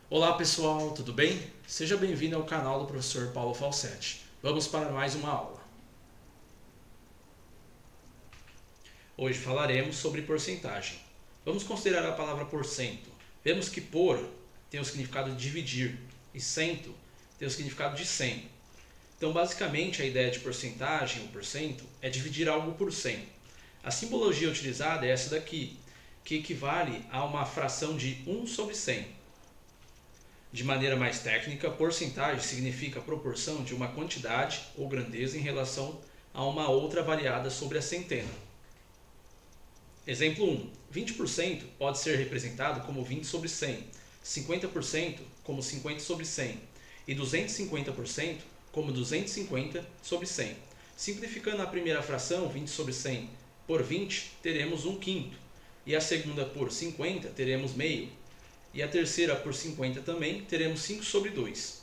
Olá pessoal, tudo bem? Seja bem-vindo ao canal do professor Paulo Falsetti. Vamos para mais uma aula. Hoje falaremos sobre porcentagem. Vamos considerar a palavra porcento. Vemos que por tem o significado de dividir e cento tem o significado de 100. Então, basicamente, a ideia de porcentagem, ou porcento, é dividir algo por 100. A simbologia utilizada é essa daqui, que equivale a uma fração de 1 sobre 100. De maneira mais técnica, porcentagem significa a proporção de uma quantidade ou grandeza em relação a uma outra variada sobre a centena. Exemplo 1. 20% pode ser representado como 20 sobre 100, 50% como 50 sobre 100 e 250% como 250 sobre 100. Simplificando a primeira fração, 20 sobre 100 por 20, teremos 1/5, e a segunda por 50, teremos meio, e a terceira por 50 também, teremos 5 sobre 2.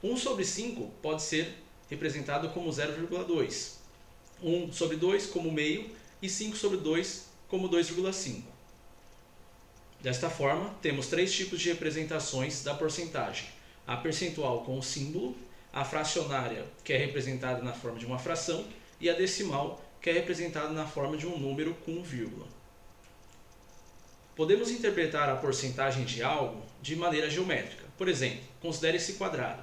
1 sobre 5 pode ser representado como 0,2, 1 sobre 2 como meio e 5 sobre 2 como 2,5. Desta forma, temos três tipos de representações da porcentagem: a percentual com o símbolo, a fracionária, que é representada na forma de uma fração, e a decimal, que é representada na forma de um número com vírgula. Podemos interpretar a porcentagem de algo de maneira geométrica. Por exemplo, considere esse quadrado.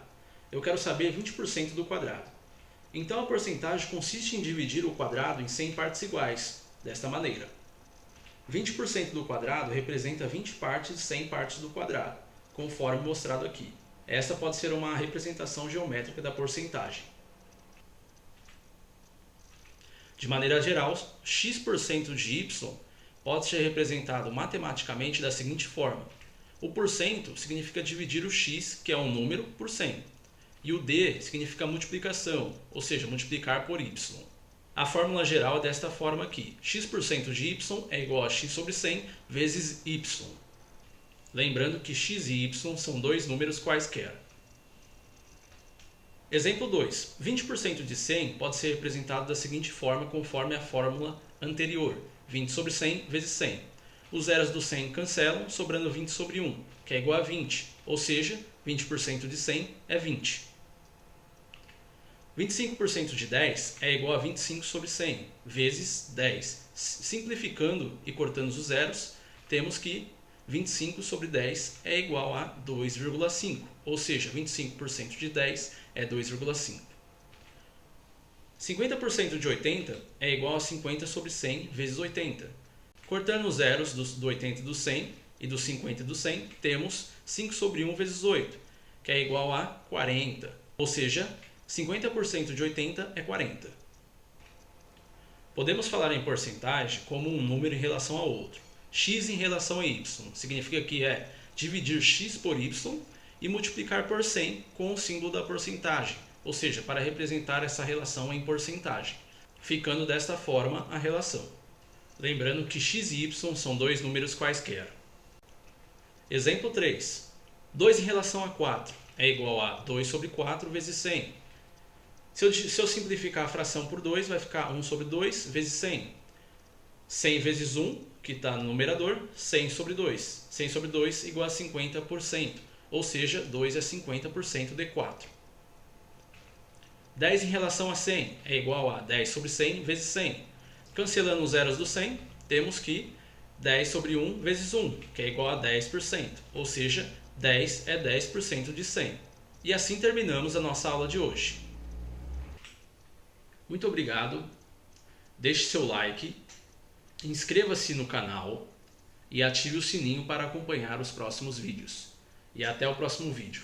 Eu quero saber 20% do quadrado. Então a porcentagem consiste em dividir o quadrado em 100 partes iguais, desta maneira. 20% do quadrado representa 20 partes de 100 partes do quadrado, conforme mostrado aqui. Esta pode ser uma representação geométrica da porcentagem. De maneira geral, x% de y pode ser representado matematicamente da seguinte forma: o porcento significa dividir o x, que é um número, por 100, e o d significa multiplicação, ou seja, multiplicar por y. A fórmula geral é desta forma aqui: x% de y é igual a x sobre 100 vezes y. Lembrando que x e y são dois números quaisquer. Exemplo 2. 20% de 100 pode ser representado da seguinte forma, conforme a fórmula anterior: 20 sobre 100 vezes 100. Os zeros do 100 cancelam, sobrando 20 sobre 1, que é igual a 20, ou seja, 20% de 100 é 20. 25% de 10 é igual a 25 sobre 100, vezes 10. Simplificando e cortando os zeros, temos que 25 sobre 10 é igual a 2,5, ou seja, 25% de 10 é 2,5. 50% de 80 é igual a 50 sobre 100 vezes 80. Cortando os zeros do 80 e do 100 e do 50 e do 100, temos 5 sobre 1 vezes 8, que é igual a 40, ou seja, 50% de 80 é 40. Podemos falar em porcentagem como um número em relação a outro. X em relação a y significa que é dividir x por y e multiplicar por 100 com o símbolo da porcentagem, ou seja, para representar essa relação em porcentagem, ficando desta forma a relação. Lembrando que x e y são dois números quaisquer. Exemplo 3. 2 em relação a 4 é igual a 2 sobre 4 vezes 100. Se eu simplificar a fração por 2, vai ficar 1 sobre 2 vezes 100. 100 vezes 1, que está no numerador, 100 sobre 2. 100 sobre 2 igual a 50%, ou seja, 2 é 50% de 4. 10 em relação a 100 é igual a 10 sobre 100 vezes 100. Cancelando os zeros do 100, temos que 10 sobre 1 vezes 1, que é igual a 10%, ou seja, 10 é 10% de 100. E assim terminamos a nossa aula de hoje. Muito obrigado, deixe seu like, inscreva-se no canal e ative o sininho para acompanhar os próximos vídeos. E até o próximo vídeo.